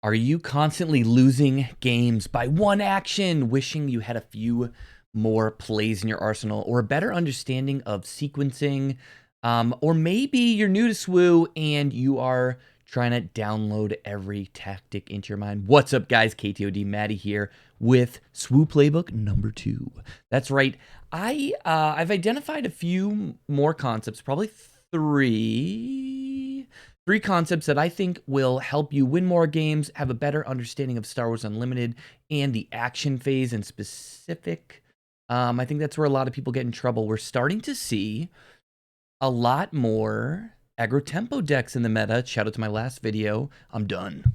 Are you constantly losing games by one action, wishing you had a few more plays in your arsenal or a better understanding of sequencing? Or maybe you're new to swoo and you are trying to download every tactic into your mind. What's up, guys? KTOD Maddie here with swoo playbook number 2. That's right. I've identified a few more concepts, probably three concepts that I think will help you win more games, have a better understanding of Star Wars Unlimited and the action phase in specific. I think that's where a lot of people get in trouble. We're starting to see a lot more aggro tempo decks in the meta. Shout out to my last video. I'm done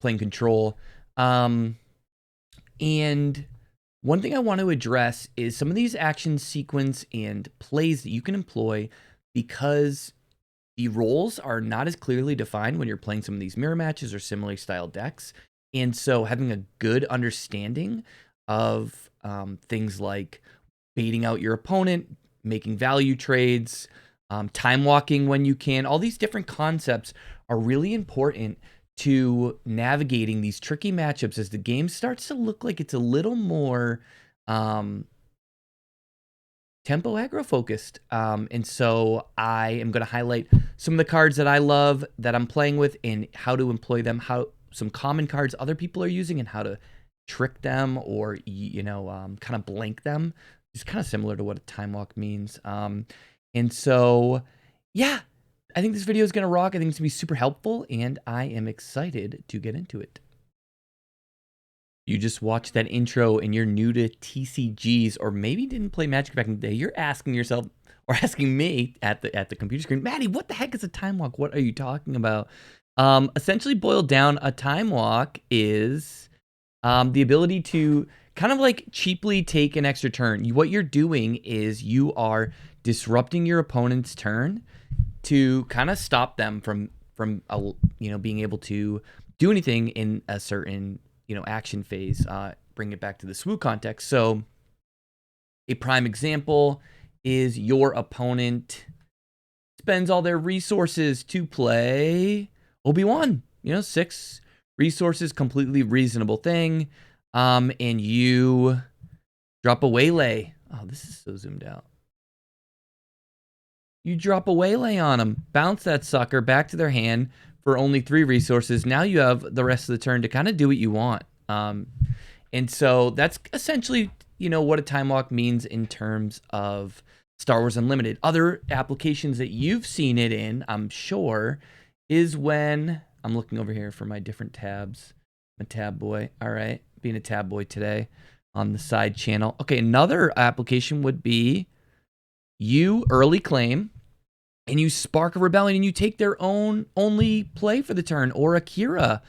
playing control. And one thing I want to address is some of these action sequence and plays that you can employ because the roles are not as clearly defined when you're playing some of these mirror matches or similarly styled decks. And so having a good understanding of things like baiting out your opponent, making value trades, time walking when you can, all these different concepts are really important to navigating these tricky matchups as the game starts to look like it's a little more tempo aggro focused. And so I am going to highlight some of the cards that I love that I'm playing with and how to employ them, how some common cards other people are using and how to trick them or, kind of blank them. It's kind of similar to what a time walk means. And so, yeah, I think this video is going to rock. I think it's going to be super helpful and I am excited to get into it. You just watched that intro and you're new to TCGs or maybe didn't play Magic back in the day, you're asking yourself or asking me at the computer screen, Maddie, what the heck is a time walk? What are you talking about? Essentially boiled down, a time walk is the ability to kind of like cheaply take an extra turn. What you're doing is you are disrupting your opponent's turn to kind of stop them from being able to do anything in a certain action phase. Bring it back to the swoo context. So a prime example is your opponent spends all their resources to play Obi-Wan. 6 resources, completely reasonable thing. And you drop a waylay. Oh, this is so zoomed out. You drop a waylay on them, bounce that sucker back to their hand for only 3 resources. Now you have the rest of the turn to kind of do what you want. And so that's essentially, what a time walk means in terms of Star Wars Unlimited. Other applications that you've seen it in, I'm sure, is when I'm looking over here for my different tabs. I'm a tab boy. All right. Being a tab boy today on the side channel. Okay. Another application would be you early claim and you spark a rebellion and you take their own only play for the turn or Akira.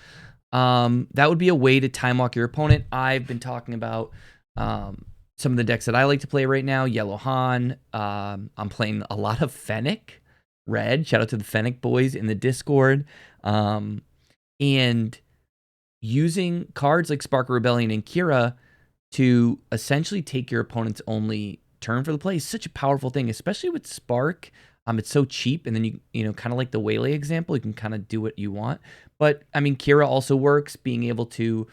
That would be a way to time walk your opponent. I've been talking about some of the decks that I like to play right now. Yellow Han. I'm playing a lot of Fennec Red. Shout out to the Fennec boys in the Discord. And using cards like Spark a Rebellion and Kira to essentially take your opponent's only turn for the play is such a powerful thing, especially with Spark. It's so cheap, and then you kind of like the Waylay example, you can kind of do what you want. But I mean, Kira also works, being able to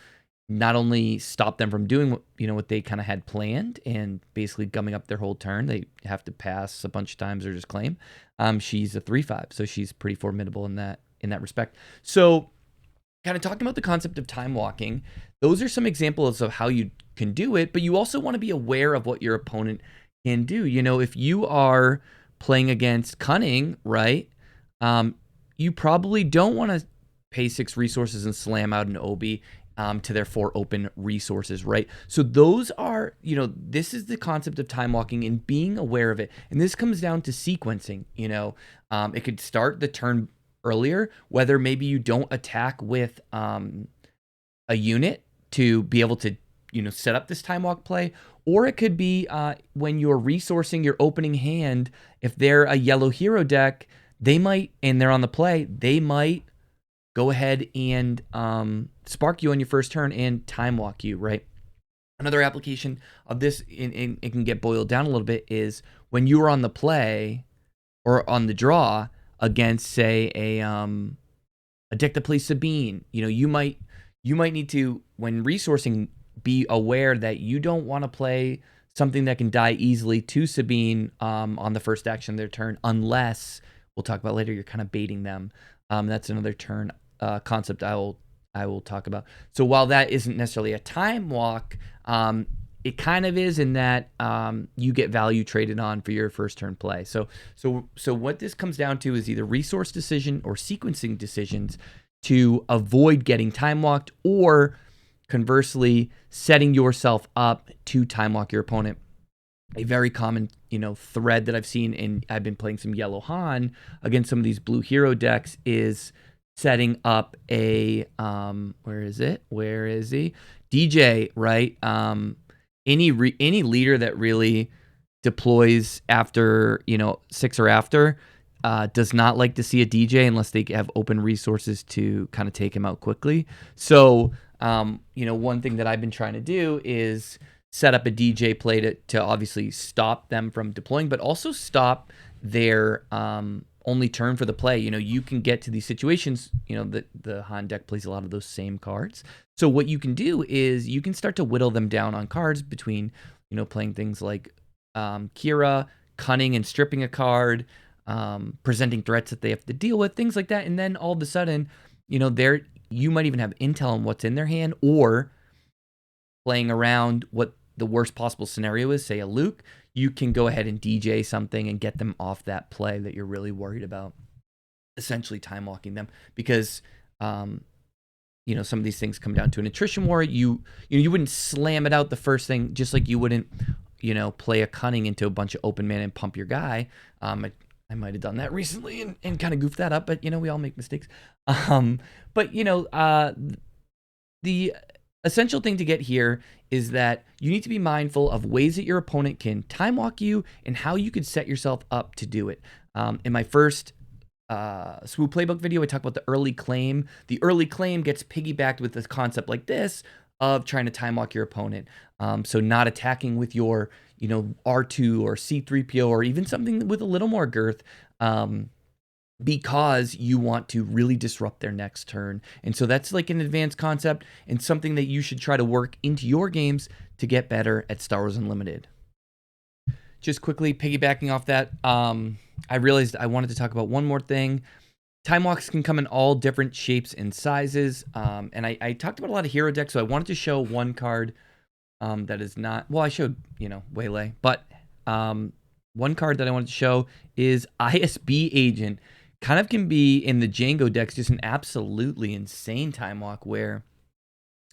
not only stop them from doing what they kind of had planned and basically gumming up their whole turn. They have to pass a bunch of times or just claim. She's a 3/5, so she's pretty formidable in that respect. So, kind of talking about the concept of time walking, those are some examples of how you can do it, but you also want to be aware of what your opponent can do. If you are playing against Cunning, right, you probably don't want to pay 6 resources and slam out an Obi to their 4 open resources, right? So those are, this is the concept of time walking and being aware of it. And this comes down to sequencing. It could start the turn earlier, whether maybe you don't attack with a unit to be able to set up this time walk play, or it could be when you're resourcing your opening hand. If they're a yellow hero deck, they might, and they're on the play, they might go ahead and spark you on your first turn and time walk you, right? Another application of this, and it can get boiled down a little bit, is when you are on the play or on the draw against, say, a a deck that plays Sabine. You might need to, when resourcing, be aware that you don't want to play something that can die easily to Sabine on the first action of their turn, unless we'll talk about later. You're kind of baiting them. That's another turn concept I will talk about. So while that isn't necessarily a time walk, it kind of is in that you get value traded on for your first turn play. So what this comes down to is either resource decision or sequencing decisions to avoid getting time walked, or conversely setting yourself up to time walk your opponent. A very common thread that I've seen, and I've been playing some Yellow Han against some of these blue hero decks, is setting up a where is he, DJ, right? Any leader that really deploys after 6 or after does not like to see a DJ unless they have open resources to kind of take him out quickly. So one thing that I've been trying to do is set up a DJ play to obviously stop them from deploying, but also stop their only turn for the play. You can get to these situations, the Han deck plays a lot of those same cards. So what you can do is you can start to whittle them down on cards between, playing things like Kira, cunning and stripping a card, presenting threats that they have to deal with, things like that. And then all of a sudden, you might even have intel on what's in their hand, or playing around what the worst possible scenario is, say a Luke, you can go ahead and DJ something and get them off that play that you're really worried about, essentially time walking them. Because some of these things come down to an attrition war. You wouldn't slam it out the first thing, just like you wouldn't play a cunning into a bunch of open mana and pump your guy. I might have done that recently and kind of goofed that up, but we all make mistakes. But the essential thing to get here is that you need to be mindful of ways that your opponent can time walk you and how you could set yourself up to do it. In my first swoo playbook video, I talked about the early claim. The early claim gets piggybacked with this concept like this of trying to time walk your opponent. So not attacking with your R2 or C3PO or even something with a little more girth, because you want to really disrupt their next turn. And so that's like an advanced concept and something that you should try to work into your games to get better at Star Wars Unlimited. Just quickly piggybacking off that, I realized I wanted to talk about one more thing. Time walks can come in all different shapes and sizes. And I talked about a lot of hero decks, so I wanted to show one card that is not, well, I showed, Waylay, but one card that I wanted to show is ISB Agent. Kind of can be in the Django decks just an absolutely insane time walk where,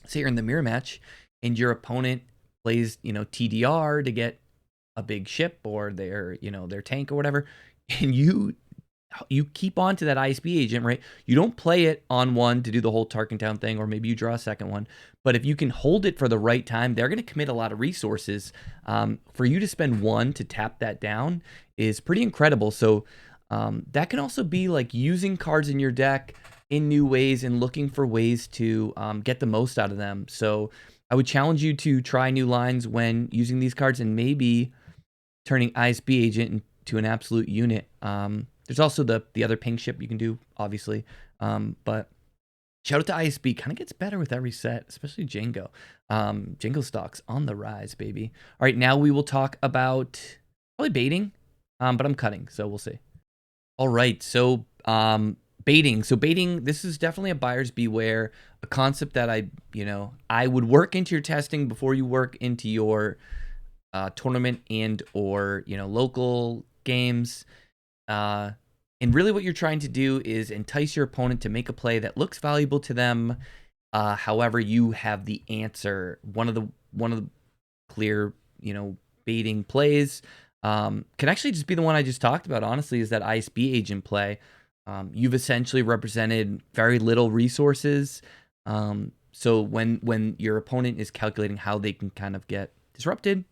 say you're in the mirror match and your opponent plays, TDR to get a big ship or their tank or whatever, and you keep on to that ISB agent, right? You don't play it on one to do the whole Tarkin Town thing, or maybe you draw a second one. But if you can hold it for the right time, they're going to commit a lot of resources. For you to spend one to tap that down is pretty incredible. So that can also be like using cards in your deck in new ways and looking for ways to get the most out of them. So I would challenge you to try new lines when using these cards and maybe turning ISB agent into an absolute unit. There's also the other ping ship you can do, obviously. But shout out to ISB. Kind of gets better with every set, especially Django. Django stocks on the rise, baby. All right, now we will talk about probably baiting, but I'm cutting, so we'll see. All right, so baiting. So baiting, this is definitely a buyer's beware, a concept that I would work into your testing before you work into your tournament and or local games. And really what you're trying to do is entice your opponent to make a play that looks valuable to them. However, you have the answer. One of the clear, baiting plays can actually just be the one I just talked about, honestly, is that ISB agent play. You've essentially represented very little resources. So when your opponent is calculating how they can kind of get disrupted,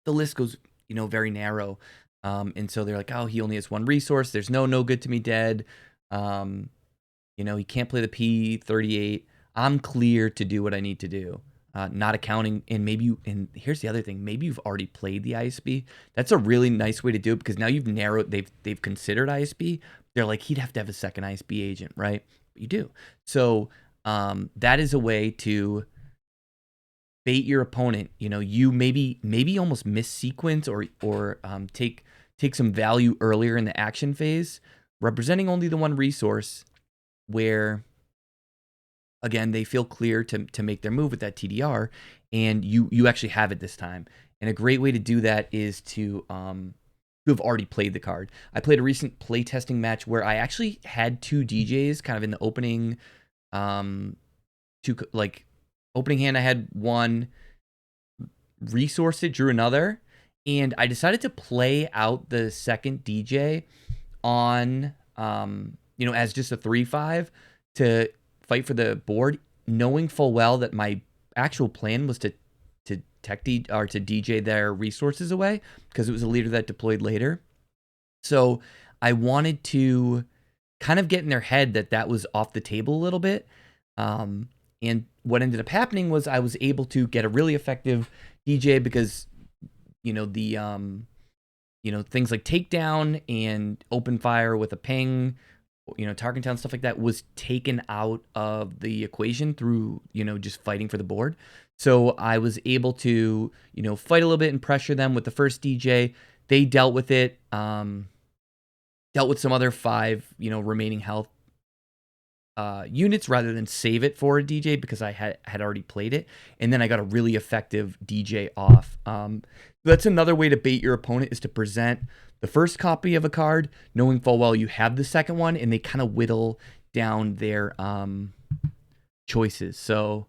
the list goes, very narrow. And so they're like, oh, he only has one resource. There's no good to me dead. He can't play the P38. I'm clear to do what I need to do. Not accounting, and and here's the other thing, maybe you've already played the ISB. That's a really nice way to do it, because now you've narrowed, they've considered ISB. They're like, he'd have to have a second ISB agent, right? you do. So that is a way to bait your opponent. You maybe almost miss sequence or take some value earlier in the action phase, representing only the one resource where, again, they feel clear to make their move with that TDR, and you actually have it this time. And a great way to do that is to have already played the card. I played a recent playtesting match where I actually had 2 DJs kind of in the opening, opening hand. I had one, resourced it, drew another, and I decided to play out the second DJ on, as just a 3/5 to fight for the board, knowing full well that my actual plan was to to DJ their resources away because it was a leader that deployed later. So I wanted to kind of get in their head that was off the table a little bit. And what ended up happening was I was able to get a really effective DJ because, the things like takedown and open fire with a ping, target down, stuff like that was taken out of the equation through, just fighting for the board. So I was able to, fight a little bit and pressure them with the first DJ. They dealt with it, dealt with some other 5, remaining health units rather than save it for a DJ because I had already played it. And then I got a really effective DJ off. That's another way to bait your opponent, is to present the first copy of a card, knowing full well you have the second one, and they kind of whittle down their choices. So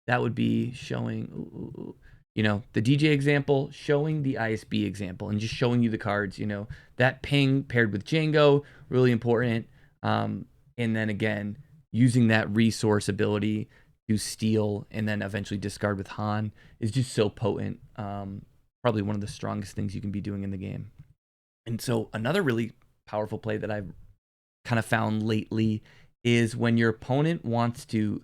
that would be showing, the DJ example, showing the ISB example, and just showing you the cards. That ping paired with Django, really important. And then again, using that resource ability to steal and then eventually discard with Han is just so potent. Probably one of the strongest things you can be doing in the game. And so another really powerful play that I've kind of found lately is when your opponent wants to,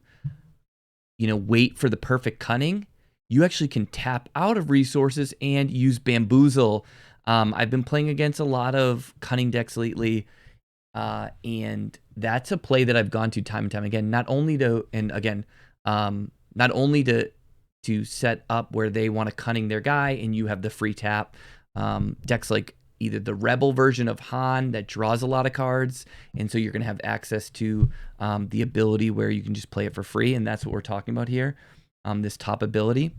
wait for the perfect cunning, you actually can tap out of resources and use Bamboozle. I've been playing against a lot of cunning decks lately, and that's a play that I've gone to time and time again, not only to set up where they want to cunning their guy and you have the free tap. Decks like either the Rebel version of Han that draws a lot of cards, and so you're going to have access to the ability where you can just play it for free, and that's what we're talking about here, this top ability.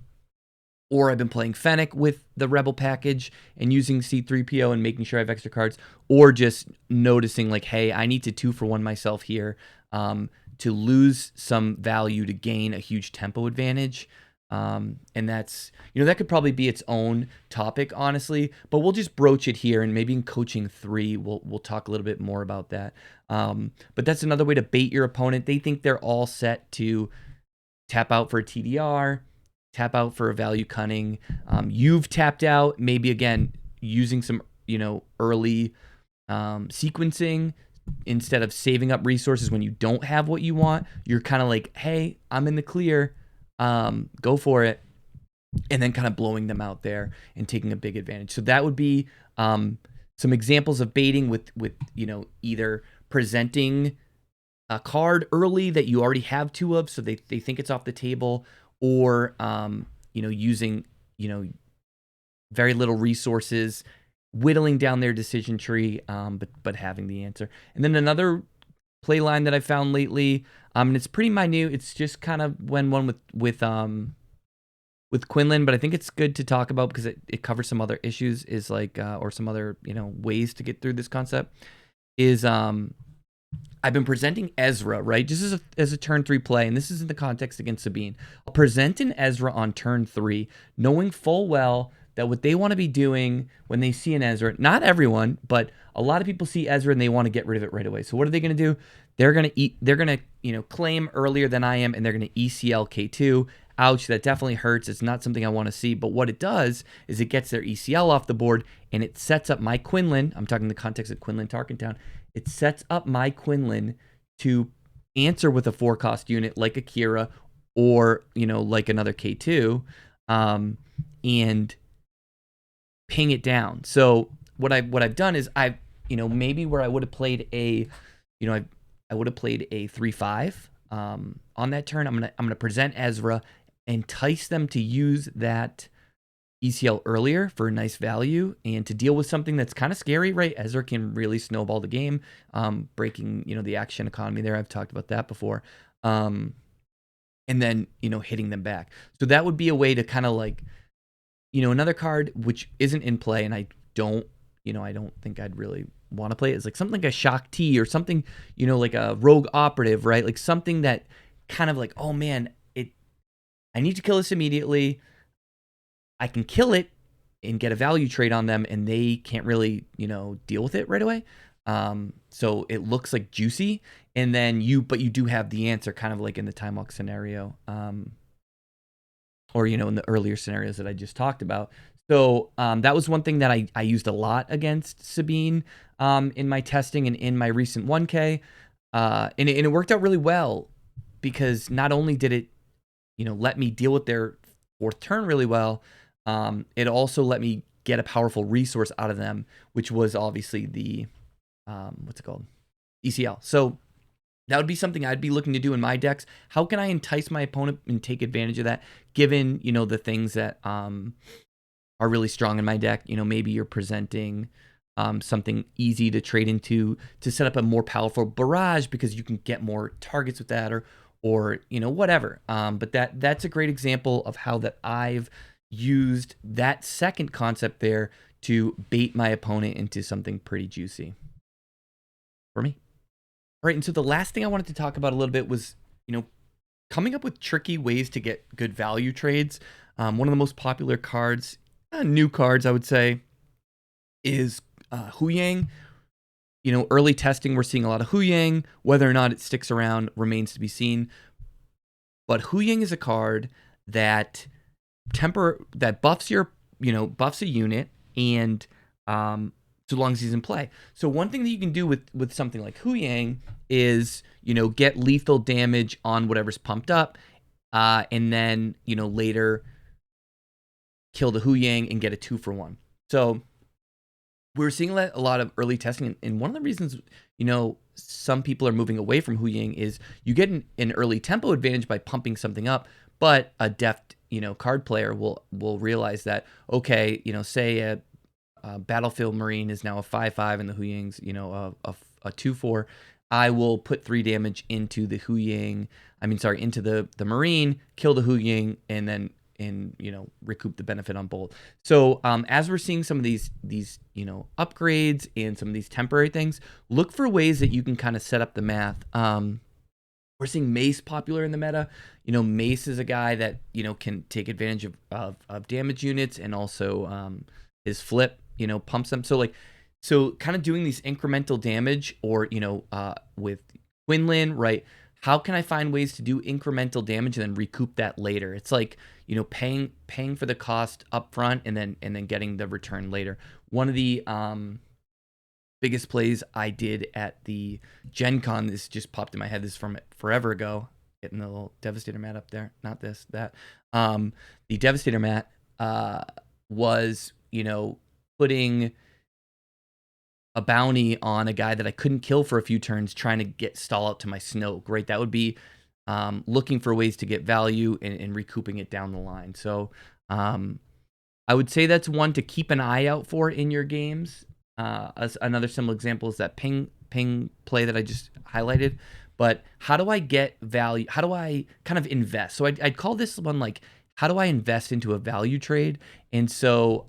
Or I've been playing Fennec with the Rebel package and using C3PO and making sure I have extra cards, or just noticing like, hey, I need to 2-for-1 myself here to lose some value to gain a huge tempo advantage. And that's, that could probably be its own topic, honestly, but we'll just broach it here, and maybe in coaching 3, we'll talk a little bit more about that. But that's another way to bait your opponent. They think they're all set to tap out for a TDR, tap out for a value cunning. You've tapped out, maybe again, using some, early sequencing instead of saving up resources when you don't have what you want. You're kind of like, hey, I'm in the clear. Go for it, and then kind of blowing them out there and taking a big advantage. So that would be some examples of baiting with either presenting a card early that you already have 2 of, so they think it's off the table, or using very little resources, whittling down their decision tree, but having the answer. And then another play line that I found lately, and it's pretty minute. It's just kind of when one with Quinlan, but I think it's good to talk about because it covers some other issues. Is like or some other ways to get through this concept. Is I've been presenting Ezra, right, just as a turn 3 play, and this is in the context against Sabine. I'll present an Ezra on turn 3, knowing full well that what they want to be doing when they see an Ezra, not everyone, but a lot of people see Ezra and they want to get rid of it right away. So what are they going to do? They're going to claim earlier than I am, and they're going to ECL K2. Ouch, that definitely hurts. It's not something I want to see. But what it does is it gets their ECL off the board, and it sets up my Quinlan. I'm talking in the context of Quinlan Tarkentown. It sets up my Quinlan to answer with a 4-cost unit like Akira or, like another K2, and ping it down. So what I've done is maybe where I would have played a, I would have played a 3/5 on that turn. I'm gonna present Ezra, entice them to use that ECL earlier for a nice value and to deal with something that's kind of scary, right? Ezra can really snowball the game, breaking, the action economy there. I've talked about that before. And then, hitting them back. So that would be a way to kind of like, another card which isn't in play, and I don't think I'd really want to play it, is like something like a Shock T or something, like a Rogue Operative, right? Like something that kind of like, oh man, I need to kill this immediately. I can kill it and get a value trade on them, and they can't really, deal with it right away. So it looks like juicy, and then but you do have the answer, kind of like in the time walk scenario, or in the earlier scenarios that I just talked about. So that was one thing that I used a lot against Sabine in my testing and in my recent 1K, and it worked out really well, because not only did it let me deal with their fourth turn really well, it also let me get a powerful resource out of them, which was obviously the what's it called, ECL. So that would be something I'd be looking to do in my decks. How can I entice my opponent and take advantage of that, given the things that are really strong in my deck? Maybe you're presenting something easy to trade into to set up a more powerful barrage, because you can get more targets with that, or whatever. But that's a great example of how that I've used that second concept there to bait my opponent into something pretty juicy for me. All right, and so the last thing I wanted to talk about a little bit was, coming up with tricky ways to get good value trades. One of the most popular cards, new cards, I would say, is Hu Yang. Early testing, we're seeing a lot of Hu Yang. Whether or not it sticks around remains to be seen. But Hu Yang is a card that buffs buffs a unit, and so long as he's in play. So one thing that you can do with something like Hu Yang is get lethal damage on whatever's pumped up, and then later kill the Hu Yang and get a 2-for-1. So we're seeing a lot of early testing, and one of the reasons some people are moving away from Hu Yang is you get an early tempo advantage by pumping something up, but a deft card player will realize that, okay, say a Battlefield Marine is now a 5/5 and the Hu Yang's a 2/4. I will put 3 damage into the Hu Yang. Into the Marine, kill the Hu Yang, and then recoup the benefit on both. So as we're seeing some of these upgrades and some of these temporary things, look for ways that you can kind of set up the math. We're seeing Mace popular in the meta. Mace is a guy that can take advantage of damage units, and also his flip pumps them. So kind of doing these incremental damage, or with Quinlan, right? How can I find ways to do incremental damage and then recoup that later? It's like paying for the cost up front, and then getting the return later. One of the biggest plays I did at the Gen Con, this just popped in my head, this is from forever ago, getting the little Devastator mat up there, not this, that. The Devastator mat was, putting a bounty on a guy that I couldn't kill for a few turns, trying to get stall out to my Snoke, right? That would be looking for ways to get value and recouping it down the line. So I would say that's one to keep an eye out for in your games. Another similar example is that ping play that I just highlighted. But how do I get value? How do I kind of invest? So I'd call this one like, how do I invest into a value trade? And so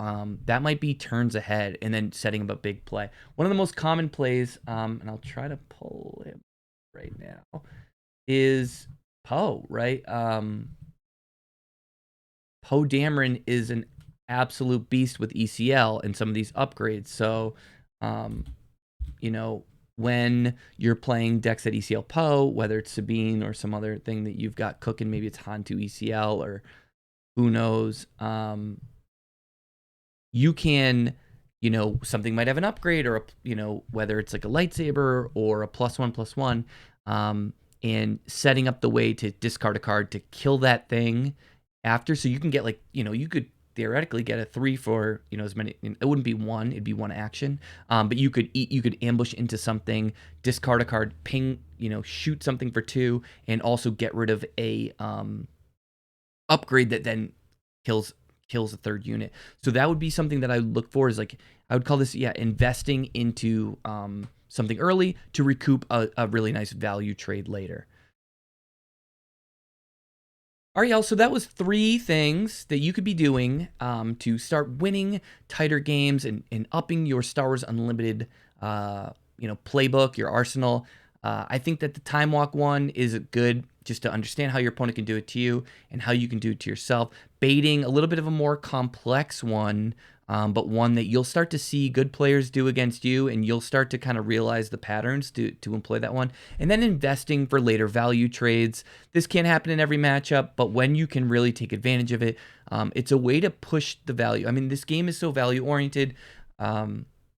that might be turns ahead and then setting up a big play. One of the most common plays, and I'll try to pull him right now, is Poe, right? Poe Dameron is an absolute beast with ECL and some of these upgrades. So, when you're playing decks at ECL Poe, whether it's Sabine or some other thing that you've got cooking, maybe it's Hantu ECL or who knows, you can, something might have an upgrade, or whether it's like a lightsaber or a +1/+1, and setting up the way to discard a card to kill that thing after, so you can get you could theoretically get a 3 for, you know, as many. It wouldn't be one; it'd be one action. But you could ambush into something, discard a card, ping, you know, shoot something for 2, and also get rid of a upgrade that then kills a third unit. So that would be something that I would look for, is like, I would call this, yeah, investing into something early to recoup a really nice value trade later. All right, y'all. So that was 3 things that you could be doing to start winning tighter games and upping your Star Wars Unlimited, you know, playbook, your arsenal. I think that the time walk one is good, just to understand how your opponent can do it to you and how you can do it to yourself. Baiting, a little bit of a more complex one, but one that you'll start to see good players do against you, and you'll start to kind of realize the patterns to employ that one. And then investing for later value trades. This can't happen in every matchup, but when you can really take advantage of it, it's a way to push the value. I mean, this game is so value oriented.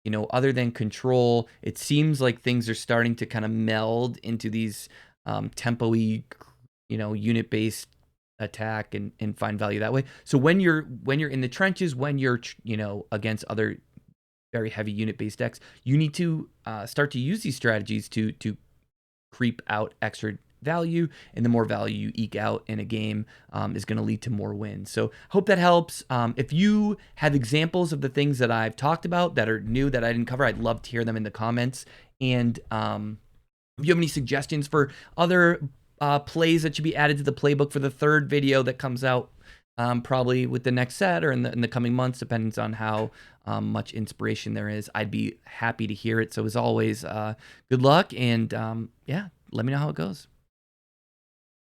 You know, other than control, it seems like things are starting to kind of meld into these tempo-y, you know, unit-based attack and find value that way. So when you're in the trenches, when you're, you know, against other very heavy unit-based decks, you need to start to use these strategies to creep out extra value, and the more value you eke out in a game is going to lead to more wins. So hope that helps. If you have examples of the things that I've talked about that are new that I didn't cover, I'd love to hear them in the comments. And if you have any suggestions for other plays that should be added to the playbook for the 3rd video that comes out probably with the next set or in the coming months, depends on how much inspiration there is, I'd be happy to hear it. So as always, good luck, and yeah, let me know how it goes.